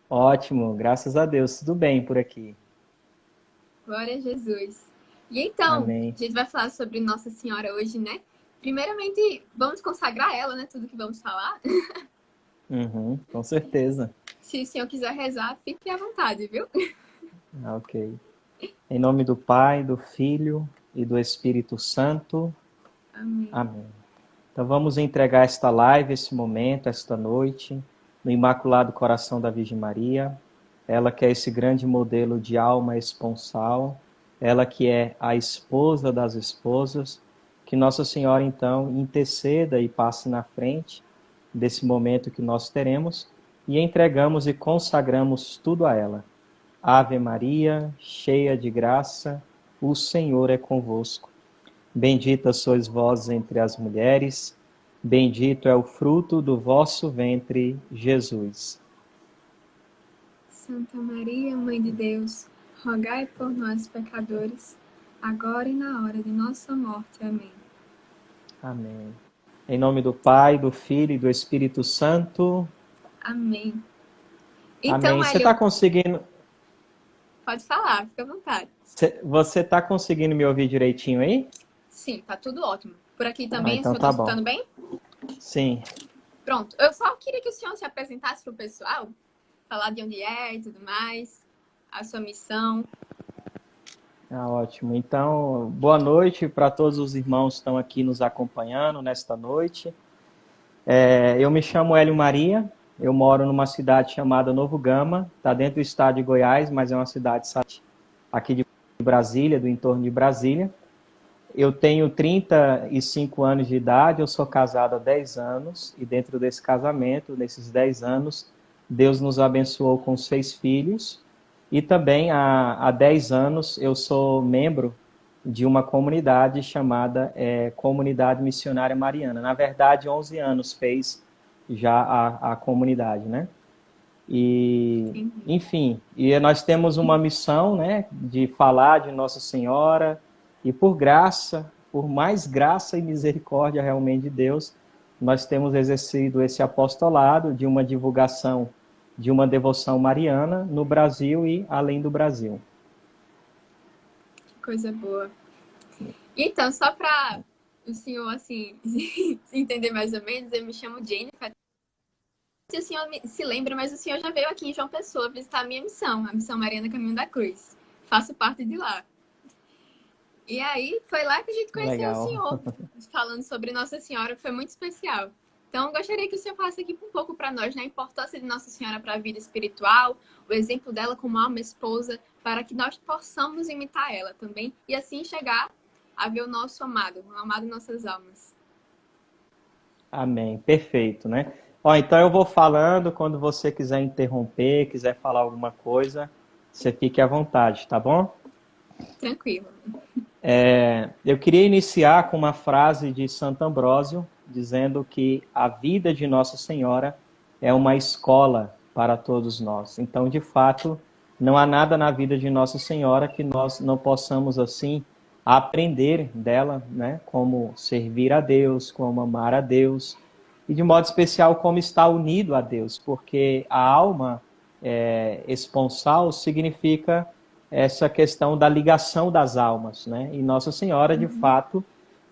Ótimo, graças a Deus, tudo bem por aqui. Glória a Jesus. E então, Amém. a gente vai falar sobre Nossa Senhora hoje, né? Primeiramente, vamos consagrar ela, né? Tudo que vamos falar. Uhum, com certeza. Se o Senhor quiser rezar, fique à vontade, viu? Ok. Em nome do Pai, do Filho e do Espírito Santo. Amém. Amém. Então vamos entregar esta live, esse momento, esta noite, no Imaculado Coração da Virgem Maria. Ela que é esse grande modelo de alma esponsal, ela que é a esposa das esposas, que Nossa Senhora então interceda e passe na frente desse momento que nós teremos e entregamos e consagramos tudo a ela. Ave Maria, cheia de graça, o Senhor é convosco. Bendita sois vós entre as mulheres, bendito é o fruto do vosso ventre, Jesus. Santa Maria, Mãe de Deus, rogai por nós, pecadores, agora e na hora de nossa morte. Amém. Amém. Em nome do Pai, do Filho e do Espírito Santo. Amém. Então, Amém. Você está Hélio, conseguindo, pode falar, fica à vontade. você está conseguindo me ouvir direitinho aí? Sim, tá tudo ótimo. Por aqui Ah, também, o então senhor está tá bom. escutando bem? Sim. Pronto. Eu só queria que o senhor se apresentasse para o pessoal, falar de onde é e tudo mais, a sua missão. Ah, ótimo. Então, boa noite para todos os irmãos que estão aqui nos acompanhando nesta noite. Eu me chamo Hélio Maria, eu moro numa cidade chamada Novo Gama, está dentro do estado de Goiás, mas é uma cidade aqui de Brasília, do entorno de Brasília. Eu tenho 35 anos de idade, eu sou casado há 10 anos, e dentro desse casamento, nesses 10 anos, Deus nos abençoou com 6 filhos, e também há 10 anos eu sou membro de uma comunidade chamada Comunidade Missionária Mariana. Na verdade, 11 anos fez já a comunidade, né? E, Entendi. enfim, e nós temos uma missão, né, de falar de Nossa Senhora, e por graça, por mais graça e misericórdia realmente de Deus, nós temos exercido esse apostolado de uma divulgação de uma devoção mariana no Brasil e além do Brasil. Que coisa boa. Então, só para o senhor, assim, entender mais ou menos, eu me chamo Jennifer. Se o senhor se lembra, mas o senhor já veio aqui em João Pessoa visitar a minha missão, a Missão Mariana Caminho da Cruz. Faço parte de lá. E aí, foi lá que a gente conheceu o Legal. senhor, falando sobre Nossa Senhora, que foi muito especial. Então, gostaria que o senhor falasse aqui um pouco para nós, né, a importância de Nossa Senhora para a vida espiritual, o exemplo dela como alma esposa, para que nós possamos imitar ela também e assim chegar a ver o nosso amado, o amado em nossas almas. Amém. Perfeito, né? Ó, então eu vou falando, quando você quiser interromper, quiser falar alguma coisa, você fique à vontade, tá bom? Tranquilo. Eu queria iniciar com uma frase de Santo Ambrósio, dizendo que a vida de Nossa Senhora é uma escola para todos nós. Então, de fato, não há nada na vida de Nossa Senhora que nós não possamos, assim, aprender dela, né? Como servir a Deus, como amar a Deus, e de modo especial como estar unido a Deus, porque a alma esponsal significa essa questão da ligação das almas, né? E Nossa Senhora, de fato,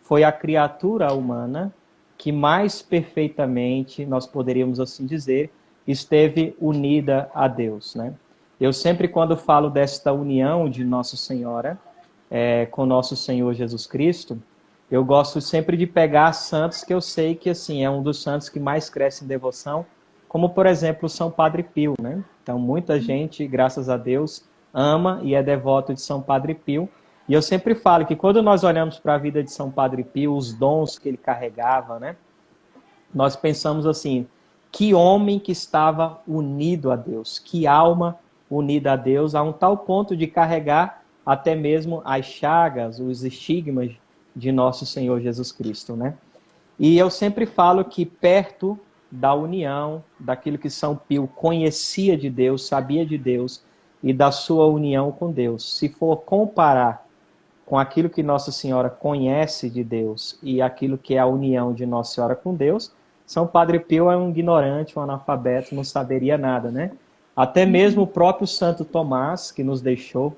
foi a criatura humana que mais perfeitamente, nós poderíamos assim dizer, esteve unida a Deus, né? Eu sempre, quando falo desta união de Nossa Senhora com Nosso Senhor Jesus Cristo, eu gosto sempre de pegar santos que eu sei que assim é um dos santos que mais cresce em devoção, como por exemplo São Padre Pio, né? Então muita gente, graças a Deus, ama e é devoto de São Padre Pio. E eu sempre falo que quando nós olhamos para a vida de São Padre Pio, os dons que ele carregava, né? Nós pensamos assim, que homem que estava unido a Deus, que alma unida a Deus, a um tal ponto de carregar até mesmo as chagas, os estigmas de nosso Senhor Jesus Cristo, né? E eu sempre falo que perto da união, daquilo que São Pio conhecia de Deus, sabia de Deus, e da sua união com Deus, se for comparar com aquilo que Nossa Senhora conhece de Deus e aquilo que é a união de Nossa Senhora com Deus, São Padre Pio é um ignorante, um analfabeto, não saberia nada, né? Até mesmo o próprio Santo Tomás, que nos deixou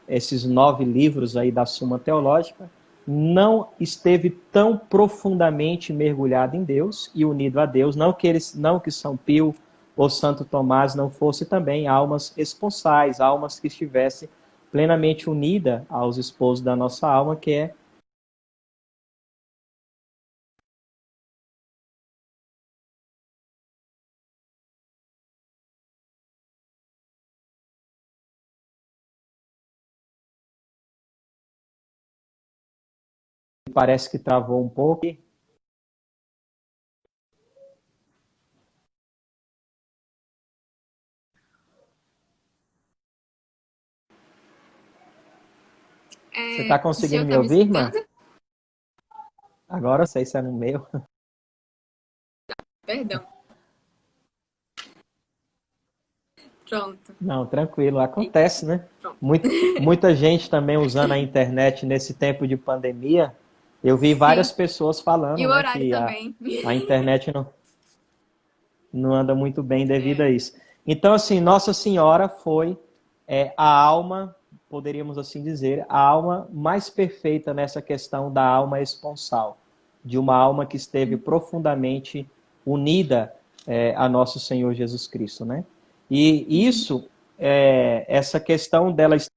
esses 9 livros aí da Suma Teológica, não esteve tão profundamente mergulhado em Deus e unido a Deus, não que São Pio ou Santo Tomás não fossem também almas esponsais, almas que estivessem plenamente unidas aos esposos da nossa alma, que é parece que travou um pouco. Você está O senhor conseguindo me está me ouvir, irmã? escutando? Agora eu sei se é no meu. Perdão. Pronto. Não, tranquilo, acontece, né? Pronto. Muita gente também usando a internet nesse tempo de pandemia. Eu vi várias Sim. pessoas E falando, o né, horário que também. a internet não anda muito bem devido É. a isso. Então, assim, Nossa Senhora foi a alma, poderíamos assim dizer, a alma mais perfeita nessa questão da alma esponsal, de uma alma que esteve profundamente unida a nosso Senhor Jesus Cristo, né? E isso, essa questão dela estar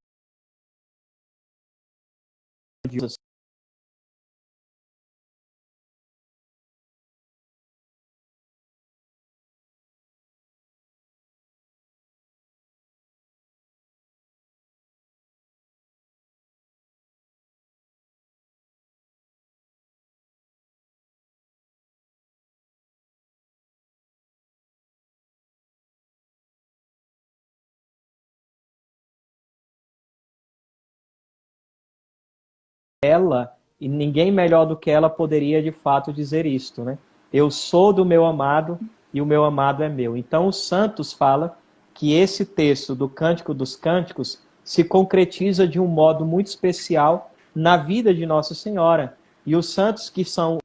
ela, e ninguém melhor do que ela poderia de fato dizer isto, né? Eu sou do meu amado e o meu amado é meu. Então os santos falam que esse texto do Cântico dos Cânticos se concretiza de um modo muito especial na vida de Nossa Senhora. E os santos que são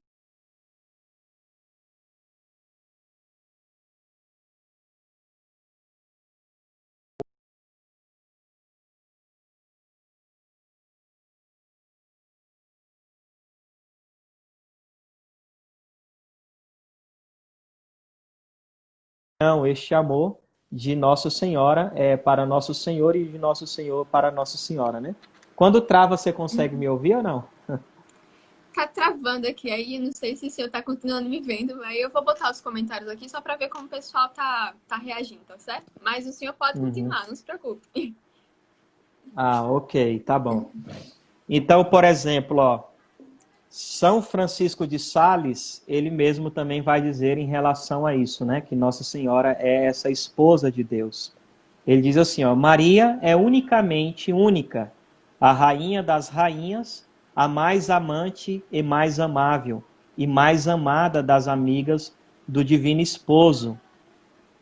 este amor de Nossa Senhora para Nosso Senhor e de Nosso Senhor para Nossa Senhora, né? Quando trava, você consegue me ouvir ou não? Tá travando aqui, aí não sei se o senhor tá continuando me vendo, aí eu vou botar os comentários aqui só para ver como o pessoal tá reagindo, tá certo? Mas o senhor pode Uhum. continuar, não se preocupe. Ah, ok, tá bom. Então, por exemplo, ó, São Francisco de Sales, ele mesmo também vai dizer em relação a isso, né? Que Nossa Senhora é essa esposa de Deus. Ele diz assim, ó, Maria é unicamente única, a rainha das rainhas, a mais amante e mais amável, e mais amada das amigas do divino esposo,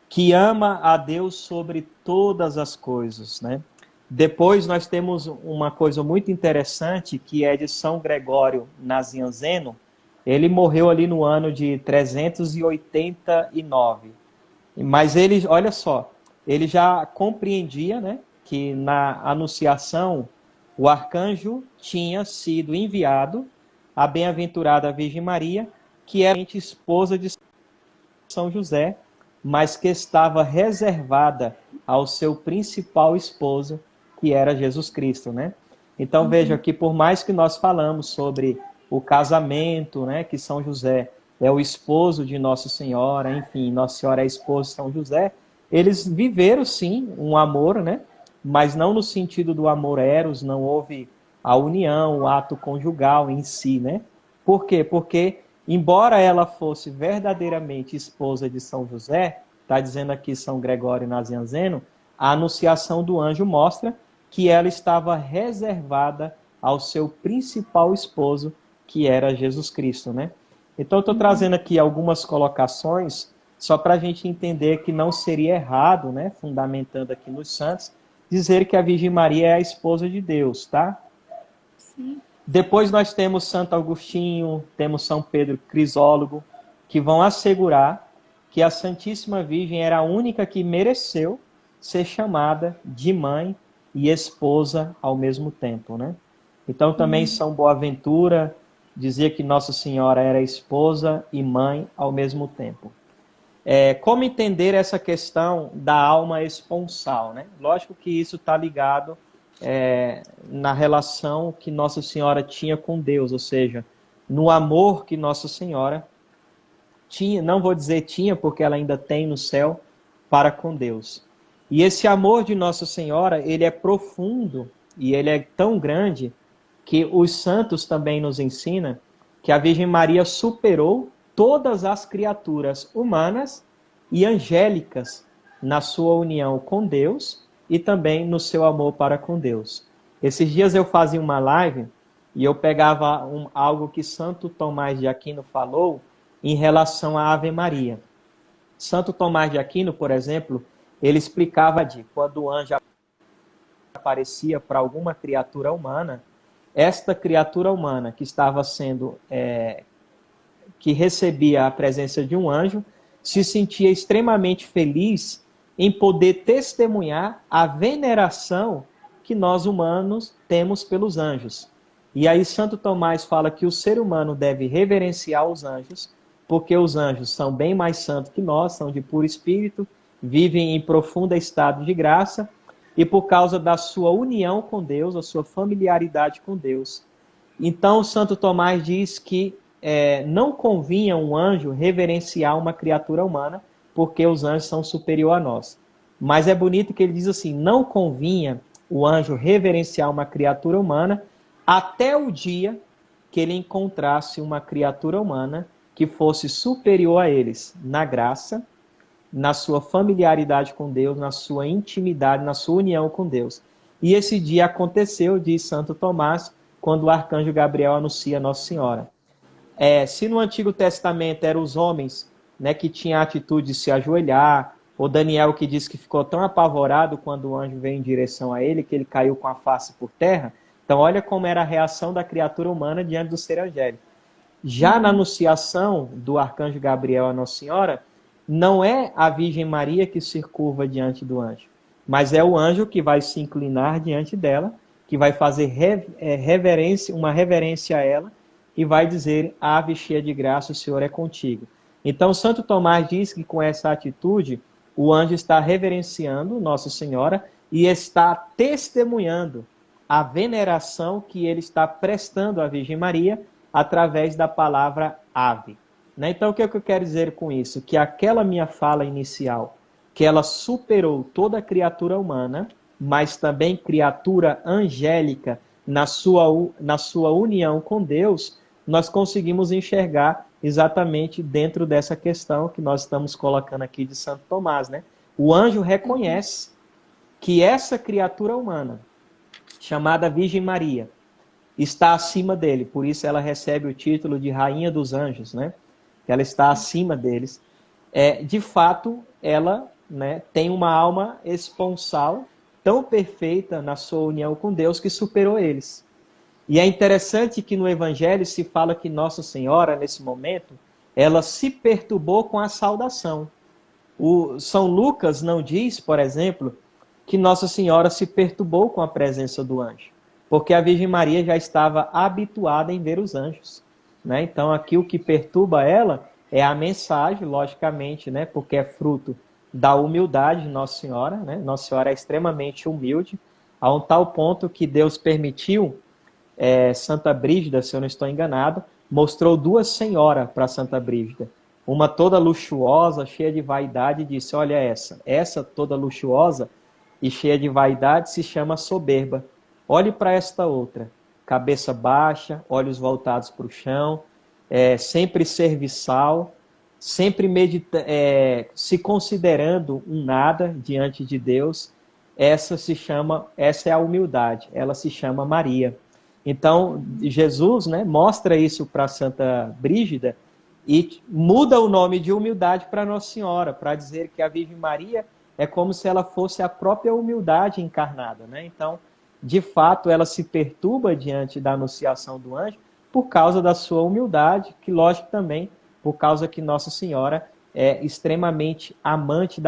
que ama a Deus sobre todas as coisas, né? Depois nós temos uma coisa muito interessante que é de São Gregório Nazianzeno. Ele morreu ali no ano de 389. Mas ele, olha só, ele já compreendia, né, que na Anunciação o arcanjo tinha sido enviado à bem-aventurada Virgem Maria, que era a esposa de São José, mas que estava reservada ao seu principal esposo, que era Jesus Cristo, né? Então veja que por mais que nós falamos sobre o casamento, né, que São José é o esposo de Nossa Senhora, enfim, Nossa Senhora é a esposa de São José, eles viveram sim um amor, né? Mas não no sentido do amor eros, não houve a união, o ato conjugal em si, né? Por quê? Porque embora ela fosse verdadeiramente esposa de São José, está dizendo aqui São Gregório Nazianzeno, a anunciação do anjo mostra que ela estava reservada ao seu principal esposo, que era Jesus Cristo, né? Então, estou trazendo aqui algumas colocações só para a gente entender que não seria errado, né, fundamentando aqui nos santos, dizer que a Virgem Maria é a esposa de Deus, tá? Sim. Depois nós temos Santo Agostinho, temos São Pedro Crisólogo, que vão assegurar que a Santíssima Virgem era a única que mereceu ser chamada de mãe e esposa ao mesmo tempo, né? Então também São Boaventura dizia que Nossa Senhora era esposa e mãe ao mesmo tempo. Como entender essa questão da alma esponsal, né? Lógico que isso está ligado na relação que Nossa Senhora tinha com Deus, ou seja, no amor que Nossa Senhora tinha, não vou dizer tinha, porque ela ainda tem no céu, para com Deus. E esse amor de Nossa Senhora, ele é profundo e ele é tão grande que os santos também nos ensinam que a Virgem Maria superou todas as criaturas humanas e angélicas na sua união com Deus e também no seu amor para com Deus. Esses dias eu fazia uma live e eu pegava algo que Santo Tomás de Aquino falou em relação à Ave Maria. Santo Tomás de Aquino, por exemplo, ele explicava de quando o anjo aparecia para alguma criatura humana, esta criatura humana que estava sendo, que recebia a presença de um anjo, se sentia extremamente feliz em poder testemunhar a veneração que nós humanos temos pelos anjos. E aí Santo Tomás fala que o ser humano deve reverenciar os anjos, porque os anjos são bem mais santos que nós, são de puro espírito, vivem em profundo estado de graça, e por causa da sua união com Deus, a sua familiaridade com Deus. Então, Santo Tomás diz que não convinha um anjo reverenciar uma criatura humana, porque os anjos são superiores a nós. Mas é bonito que ele diz assim, não convinha o anjo reverenciar uma criatura humana até o dia que ele encontrasse uma criatura humana que fosse superior a eles na graça, na sua familiaridade com Deus, na sua intimidade, na sua união com Deus. E esse dia aconteceu, diz Santo Tomás, quando o arcanjo Gabriel anuncia a Nossa Senhora. Se no Antigo Testamento eram os homens, né, que tinham a atitude de se ajoelhar, ou Daniel que diz que ficou tão apavorado quando o anjo veio em direção a ele, que ele caiu com a face por terra. Então olha como era a reação da criatura humana diante do ser angélico. Já na anunciação do arcanjo Gabriel a Nossa Senhora, não é a Virgem Maria que se curva diante do anjo, mas é o anjo que vai se inclinar diante dela, que vai fazer uma reverência a ela e vai dizer, ave cheia de graça, o Senhor é contigo. Então Santo Tomás diz que com essa atitude, o anjo está reverenciando Nossa Senhora e está testemunhando a veneração que ele está prestando à Virgem Maria através da palavra ave. Então, o que eu quero dizer com isso? Que aquela minha fala inicial, que ela superou toda criatura humana, mas também criatura angélica na sua união com Deus, nós conseguimos enxergar exatamente dentro dessa questão que nós estamos colocando aqui de Santo Tomás, né? O anjo reconhece que essa criatura humana, chamada Virgem Maria, está acima dele, por isso ela recebe o título de Rainha dos Anjos, né? Ela está acima deles. De fato, ela, né, tem uma alma esponsal tão perfeita na sua união com Deus que superou eles. E é interessante que no Evangelho se fala que Nossa Senhora, nesse momento, ela se perturbou com a saudação. O São Lucas não diz, por exemplo, que Nossa Senhora se perturbou com a presença do anjo, porque a Virgem Maria já estava habituada em ver os anjos. Né? Então, aqui o que perturba ela é a mensagem, logicamente, né? Porque é fruto da humildade de Nossa Senhora. Né? Nossa Senhora é extremamente humilde, a um tal ponto que Deus permitiu, Santa Brígida, se eu não estou enganado, mostrou duas senhoras para Santa Brígida. Uma toda luxuosa, cheia de vaidade, e disse, olha essa toda luxuosa e cheia de vaidade se chama soberba. Olhe para esta outra. Cabeça baixa, olhos voltados para o chão, sempre serviçal, sempre se considerando um nada diante de Deus. Essa é a humildade, ela se chama Maria. Então, Jesus, né, mostra isso para Santa Brígida e muda o nome de humildade para Nossa Senhora, para dizer que a Virgem Maria é como se ela fosse a própria humildade encarnada. Né? Então, de fato, ela se perturba diante da anunciação do anjo por causa da sua humildade, que lógico também por causa que Nossa Senhora é extremamente amante da